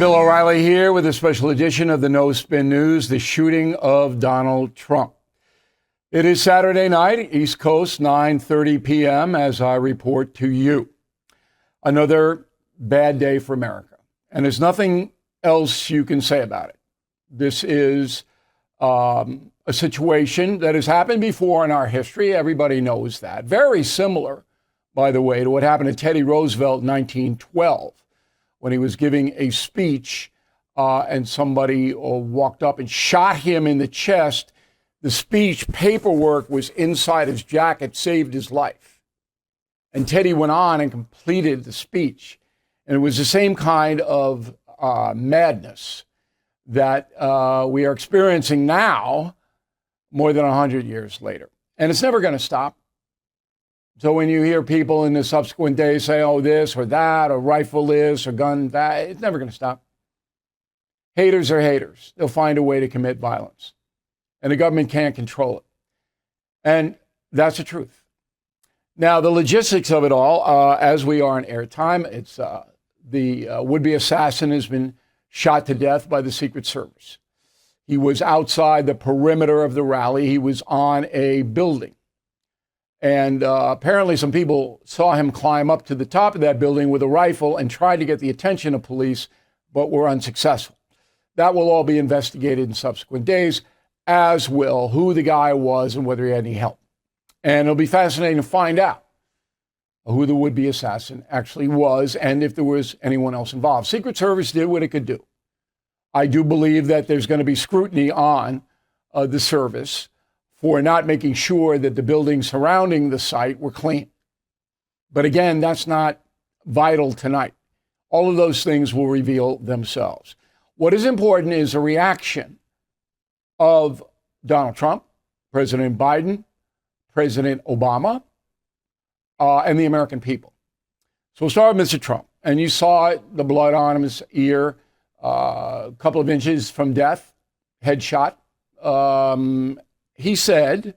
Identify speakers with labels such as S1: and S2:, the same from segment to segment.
S1: Bill O'Reilly here with a special edition of the No Spin News, the shooting of Donald Trump. It is Saturday night, East Coast, 9:30 p.m. as I report to you. Another bad day for America. And there's nothing else you can say about it. This is a situation that has happened before in our history. Everybody knows that. Very similar, by the way, to what happened to Teddy Roosevelt in 1912. When he was giving a speech and somebody walked up and shot him in the chest. The speech paperwork was inside his jacket, saved his life. And Teddy went on and completed the speech. And it was the same kind of madness that we are experiencing now, more than 100 years later. And it's never going to stop. So when you hear people in the subsequent days say, oh, this or that, or rifle this or gun that, it's never going to stop. Haters are haters. They'll find a way to commit violence. And the government can't control it. And that's the truth. Now, the logistics of it all, as we are in airtime, it's the would-be assassin has been shot to death by the Secret Service. He was outside the perimeter of the rally. He was on a building. And apparently some people saw him climb up to the top of that building with a rifle and tried to get the attention of police, but were unsuccessful. That will all be investigated in subsequent days, as will who the guy was and whether he had any help. And it'll be fascinating to find out who the would-be assassin actually was and if there was anyone else involved. Secret Service did what it could do. I do believe that there's going to be scrutiny on the service for not making sure that the buildings surrounding the site were clean. But again, that's not vital tonight. All of those things will reveal themselves. What is important is a reaction of Donald Trump, President Biden, President Obama, and the American people. So we'll start with Mr. Trump. And you saw it, the blood on his ear, a couple of inches from death, headshot. He said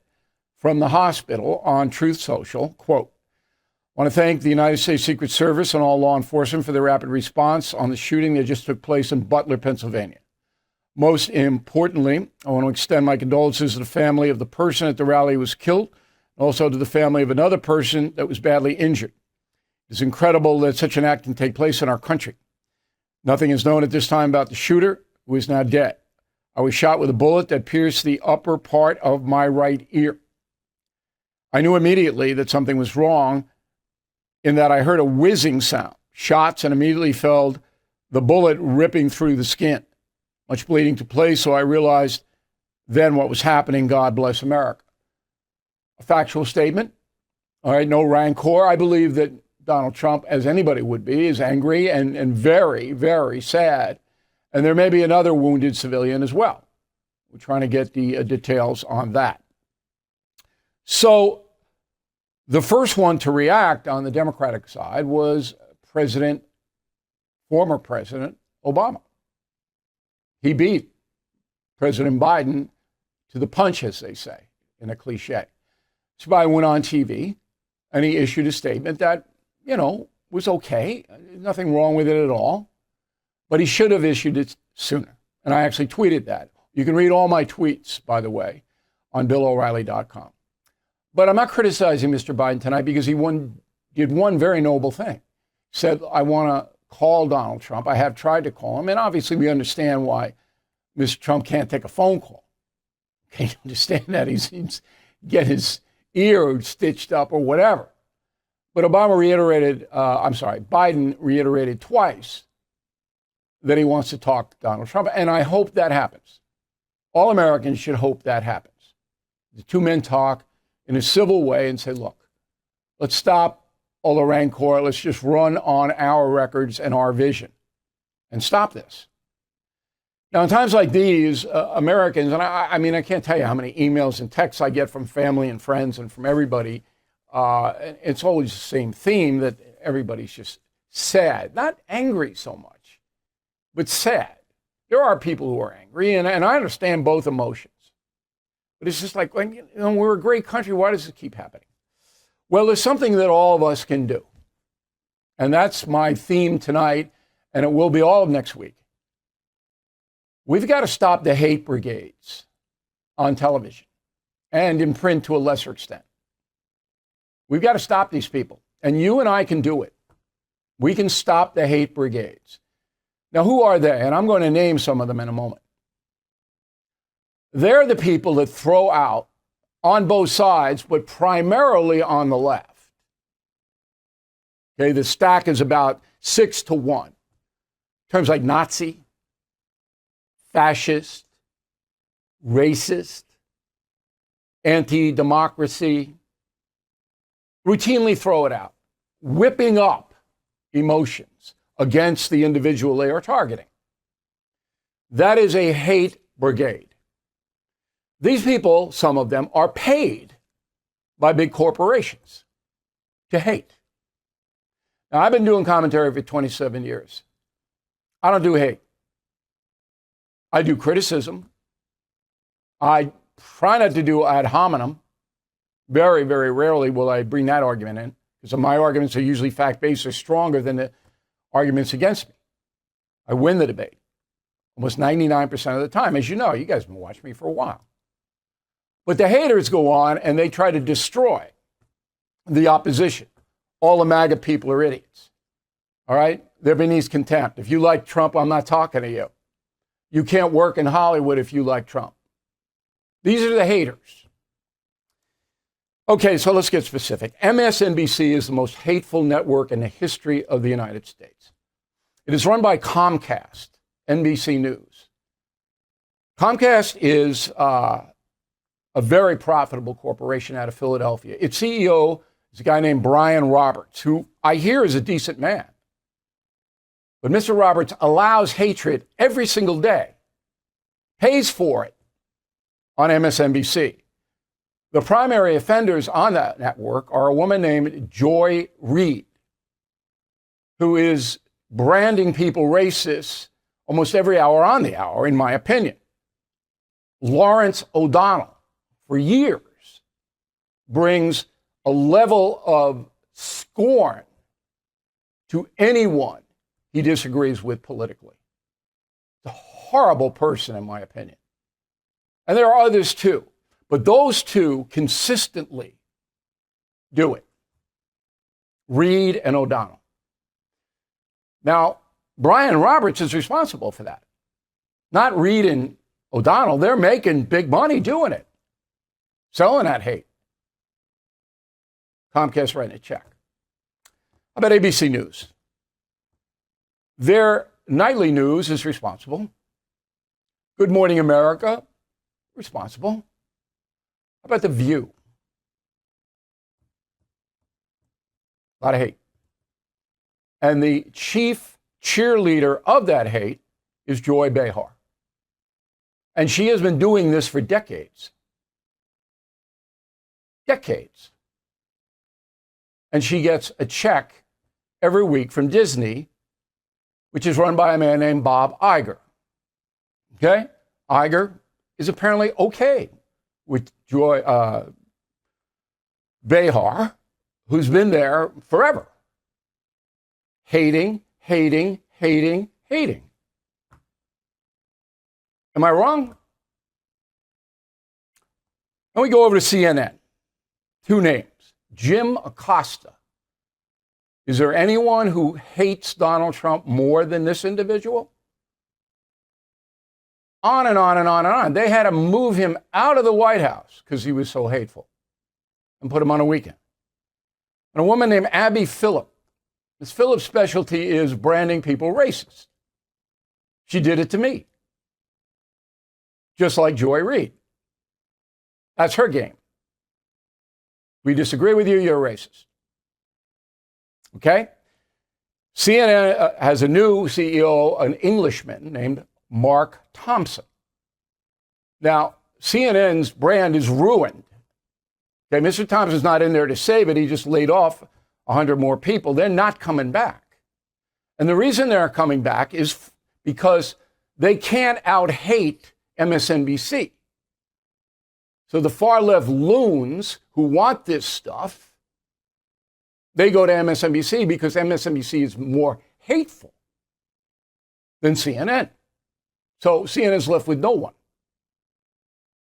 S1: from the hospital on Truth Social, quote, I want to thank the United States Secret Service and all law enforcement for their rapid response on the shooting that just took place in Butler, Pennsylvania. Most importantly, I want to extend my condolences to the family of the person at the rally who was killed, and also to the family of another person that was badly injured. It's incredible that such an act can take place in our country. Nothing is known at this time about the shooter, who is now dead. I was shot with a bullet that pierced the upper part of my right ear. I knew immediately that something was wrong in that I heard a whizzing sound, shots, and immediately felt the bullet ripping through the skin. Much bleeding took place, so I realized then what was happening. God bless America. A factual statement. All right, no rancor. I believe that Donald Trump, as anybody would be, is angry and very, very sad. And there may be another wounded civilian as well. We're trying to get the details on that. So the first one to react on the Democratic side was former President Obama. He beat President Biden to the punch, as they say, in a cliche. So Biden went on TV and he issued a statement that, was okay. Nothing wrong with it at all. But he should have issued it sooner. And I actually tweeted that. You can read all my tweets, by the way, on BillO'Reilly.com. But I'm not criticizing Mr. Biden tonight because he did one very noble thing. Said, I want to call Donald Trump. I have tried to call him. And obviously we understand why Mr. Trump can't take a phone call. Can't understand that. He seems get his ear stitched up or whatever. But Biden reiterated twice that he wants to talk to Donald Trump. And I hope that happens. All Americans should hope that happens. The two men talk in a civil way and say, look, let's stop all the rancor. Let's just run on our records and our vision and stop this. Now, in times like these, Americans, and I can't tell you how many emails and texts I get from family and friends and from everybody. It's always the same theme that everybody's just sad, not angry so much, but sad. There are people who are angry, and I understand both emotions. But it's just like, we're a great country. Why does it keep happening? Well, there's something that all of us can do. And that's my theme tonight, and it will be all of next week. We've got to stop the hate brigades on television and in print to a lesser extent. We've got to stop these people. And you and I can do it. We can stop the hate brigades. Now, who are they? And I'm going to name some of them in a moment. They're the people that throw out on both sides, but primarily on the left. Okay, the stack is about 6-1. Terms like Nazi, fascist, racist, anti-democracy, routinely throw it out, whipping up emotions against the individual they are targeting. That is a hate brigade. These people, some of them, are paid by big corporations to hate. Now, I've been doing commentary for 27 years. I don't do hate. I do criticism. I try not to do ad hominem. Very, very rarely will I bring that argument in, because my arguments are usually fact-based or stronger than the arguments against me. I win the debate almost 99% of the time. As you know, you guys have been watching me for a while. But the haters go on and they try to destroy the opposition. All the MAGA people are idiots. All right? They're beneath contempt. If you like Trump, I'm not talking to you. You can't work in Hollywood if you like Trump. These are the haters. Okay, so let's get specific. MSNBC is the most hateful network in the history of the United States. It is run by Comcast, NBC News. Comcast is a very profitable corporation out of Philadelphia. Its CEO is a guy named Brian Roberts, who I hear is a decent man. But Mr. Roberts allows hatred every single day, pays for it on MSNBC. The primary offenders on that network are a woman named Joy Reid, who is branding people racist almost every hour on the hour, in my opinion. Lawrence O'Donnell, for years, brings a level of scorn to anyone he disagrees with politically. He's a horrible person, in my opinion. And there are others too. But those two consistently do it. Reid and O'Donnell. Now, Brian Roberts is responsible for that. Not Reid and O'Donnell. They're making big money doing it. Selling that hate. Comcast writing a check. How about ABC News? Their nightly news is responsible. Good Morning America, responsible. How about The View? A lot of hate. And the chief cheerleader of that hate is Joy Behar. And she has been doing this for decades. Decades. And she gets a check every week from Disney, which is run by a man named Bob Iger. Okay? Iger is apparently okay with Joy Behar, who's been there forever. Hating, hating, hating, hating. Am I wrong? Then we go over to CNN. Two names. Jim Acosta. Is there anyone who hates Donald Trump more than this individual? On and on and on and on. They had to move him out of the White House because he was so hateful and put him on a weekend. And a woman named Abby Phillip. Ms. Phillip's specialty is branding people racist. She did it to me. Just like Joy Reid. That's her game. We disagree with you, you're a racist. Okay? CNN has a new CEO, an Englishman named Mark Thompson. Now, CNN's brand is ruined. Okay, Mr. Thompson's not in there to save it. He just laid off 100 more people. They're not coming back. And the reason they're coming back is because they can't out-hate MSNBC. So the far-left loons who want this stuff, they go to MSNBC because MSNBC is more hateful than CNN. So CNN's left with no one.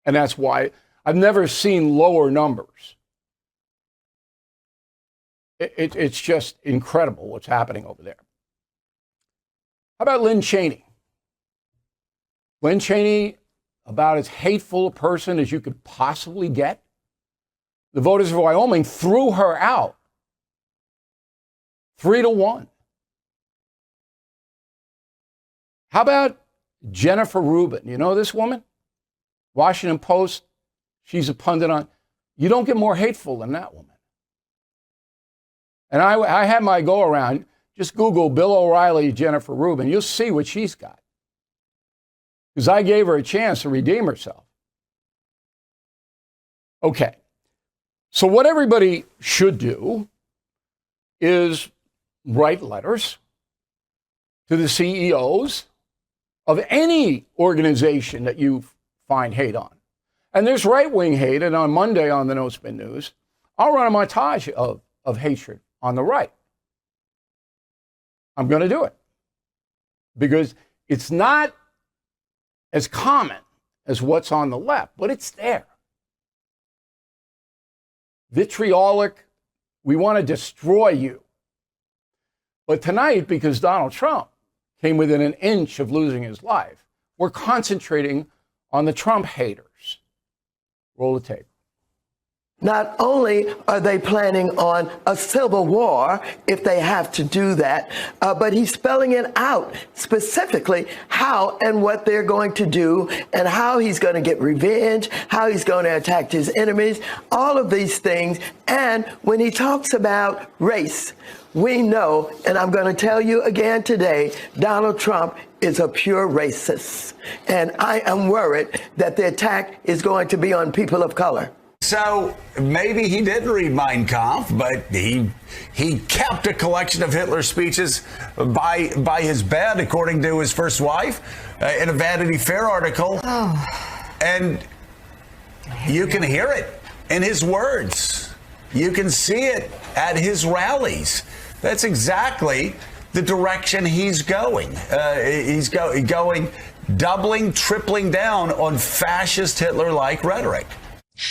S1: And that's why I've never seen lower numbers. It's just incredible what's happening over there. How about Lynn Cheney? Lynn Cheney, about as hateful a person as you could possibly get. The voters of Wyoming threw her out 3-1. How about Jennifer Rubin? You know this woman? Washington Post. She's a pundit on. You don't get more hateful than that woman. And I had my go around. Just Google Bill O'Reilly, Jennifer Rubin. You'll see what she's got. Because I gave her a chance to redeem herself. Okay. So what everybody should do is write letters to the CEOs of any organization that you find hate on. And there's right-wing hate, and on Monday on the No Spin News, I'll run a montage of hatred on the right. I'm going to do it. Because it's not as common as what's on the left, but it's there. Vitriolic, we want to destroy you. But tonight, because Donald Trump came within an inch of losing his life, we're concentrating on the Trump haters. Roll the tape.
S2: Not only are they planning on a civil war if they have to do that, but he's spelling it out specifically how and what they're going to do and how he's going to get revenge, how he's going to attack his enemies, all of these things. And when he talks about race, we know, and I'm going to tell you again today, Donald Trump is a pure racist. And I am worried that the attack is going to be on people of color.
S3: So maybe he didn't read Mein Kampf, but he kept a collection of Hitler's speeches by his bed, according to his first wife, in a Vanity Fair article. Oh. And you can hear it in his words. You can see it at his rallies. That's exactly the direction he's going. He's going doubling, tripling down on fascist Hitler-like rhetoric.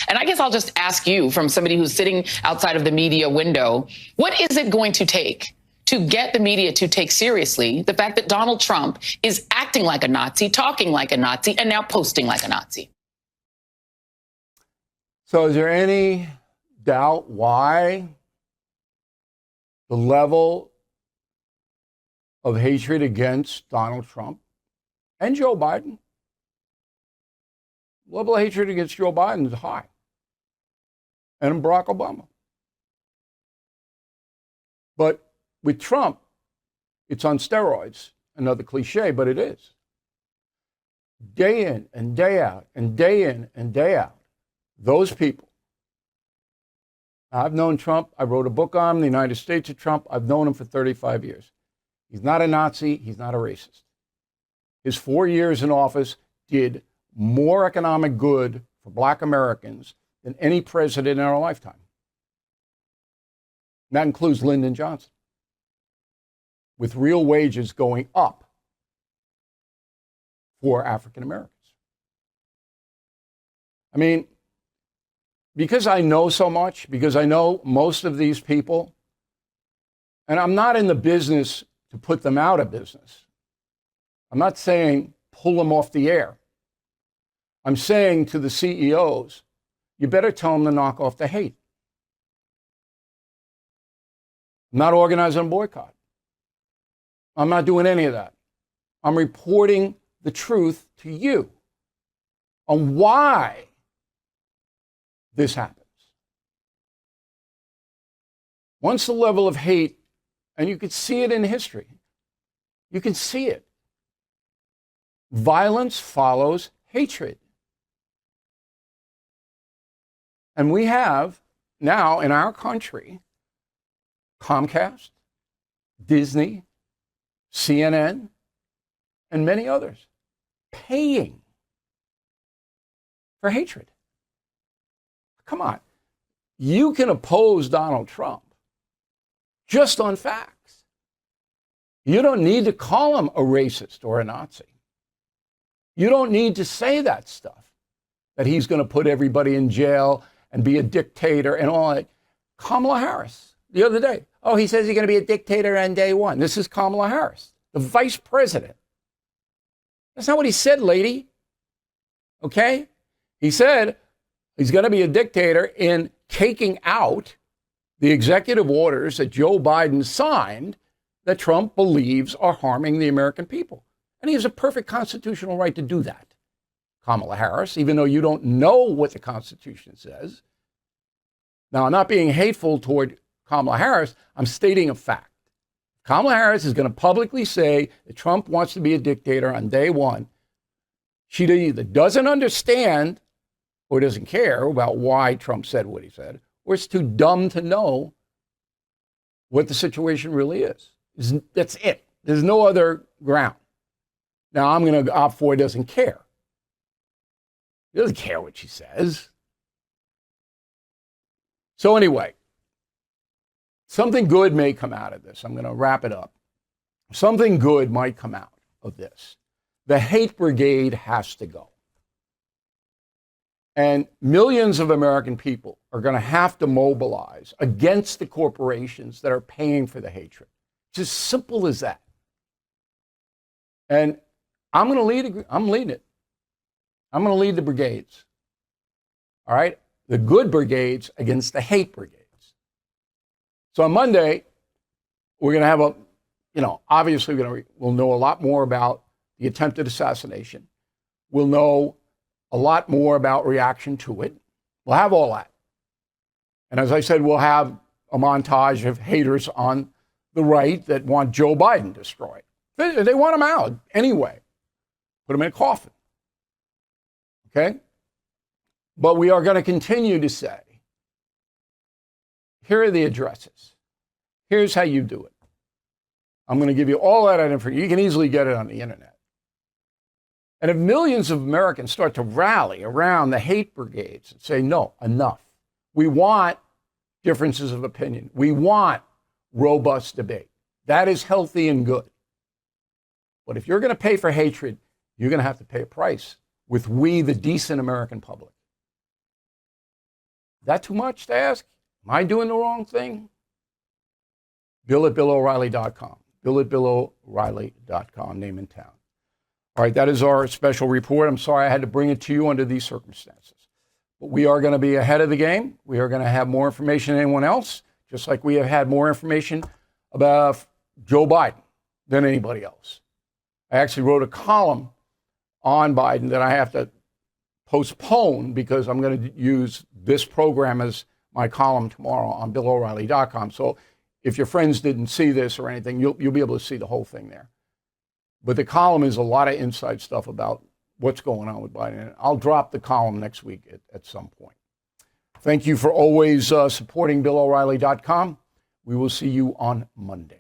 S4: And I guess I'll just ask you, from somebody who's sitting outside of the media window, what is it going to take to get the media to take seriously the fact that Donald Trump is acting like a Nazi, talking like a Nazi, and now posting like a Nazi?
S1: So is there any doubt why the level of hatred against Donald Trump and Joe Biden, level of hatred against Joe Biden is high, and Barack Obama. But with Trump, it's on steroids. Another cliche, but it is. Day in and day out, and day in and day out, those people. I've known Trump. I wrote a book on him, The United States of Trump. I've known him for 35 years. He's not a Nazi. He's not a racist. His 4 years in office did more economic good for Black Americans than any president in our lifetime. And that includes Lyndon Johnson, with real wages going up for African Americans. I mean, because I know so much, because I know most of these people, and I'm not in the business to put them out of business. I'm not saying pull them off the air. I'm saying to the CEOs, you better tell them to knock off the hate. I'm not organizing a boycott. I'm not doing any of that. I'm reporting the truth to you on why this happens. Once the level of hate, and you can see it in history, you can see it. Violence follows hatred. And we have now in our country Comcast, Disney, CNN, and many others paying for hatred. Come on. You can oppose Donald Trump just on facts. You don't need to call him a racist or a Nazi. You don't need to say that stuff, that he's going to put everybody in jail and be a dictator and all that. Kamala Harris, the other day, oh, he says he's going to be a dictator on day one. This is Kamala Harris, the vice president. That's not what he said, lady. Okay? He said he's going to be a dictator in taking out the executive orders that Joe Biden signed that Trump believes are harming the American people. And he has a perfect constitutional right to do that, Kamala Harris, even though you don't know what the Constitution says. Now, I'm not being hateful toward Kamala Harris. I'm stating a fact. Kamala Harris is going to publicly say that Trump wants to be a dictator on day one. She either doesn't understand or doesn't care about why Trump said what he said, or it's too dumb to know what the situation really is. That's it. There's no other ground. Now, I'm going to opt for doesn't care. He doesn't care what she says. So anyway, something good may come out of this. I'm going to wrap it up. Something good might come out of this. The hate brigade has to go. And millions of American people are going to have to mobilize against the corporations that are paying for the hatred. It's as simple as that. And I'm going to lead it. I'm leading it. I'm going to lead the brigades. All right? The good brigades against the hate brigades. So on Monday, we're going to have obviously we'll know a lot more about the attempted assassination. We'll know a lot more about reaction to it. We'll have all that. And as I said, we'll have a montage of haters on the right that want Joe Biden destroyed. They want him out anyway. Put him in a coffin. Okay? But we are going to continue to say, here are the addresses. Here's how you do it. I'm going to give you all that information. You can easily get it on the internet. And if millions of Americans start to rally around the hate brigades and say, no, enough. We want differences of opinion. We want robust debate. That is healthy and good. But if you're going to pay for hatred, you're going to have to pay a price with we, the decent American public. Is that too much to ask? Am I doing the wrong thing? Bill at BillO'Reilly.com. Bill at BillO'Reilly.com, name and town. All right, that is our special report. I'm sorry I had to bring it to you under these circumstances. But we are going to be ahead of the game. We are going to have more information than anyone else, just like we have had more information about Joe Biden than anybody else. I actually wrote a column on Biden that I have to postpone because I'm going to use this program as my column tomorrow on BillO'Reilly.com. So if your friends didn't see this or anything, you'll be able to see the whole thing there. But the column is a lot of inside stuff about what's going on with Biden. And I'll drop the column next week at some point. Thank you for always supporting BillO'Reilly.com. We will see you on Monday.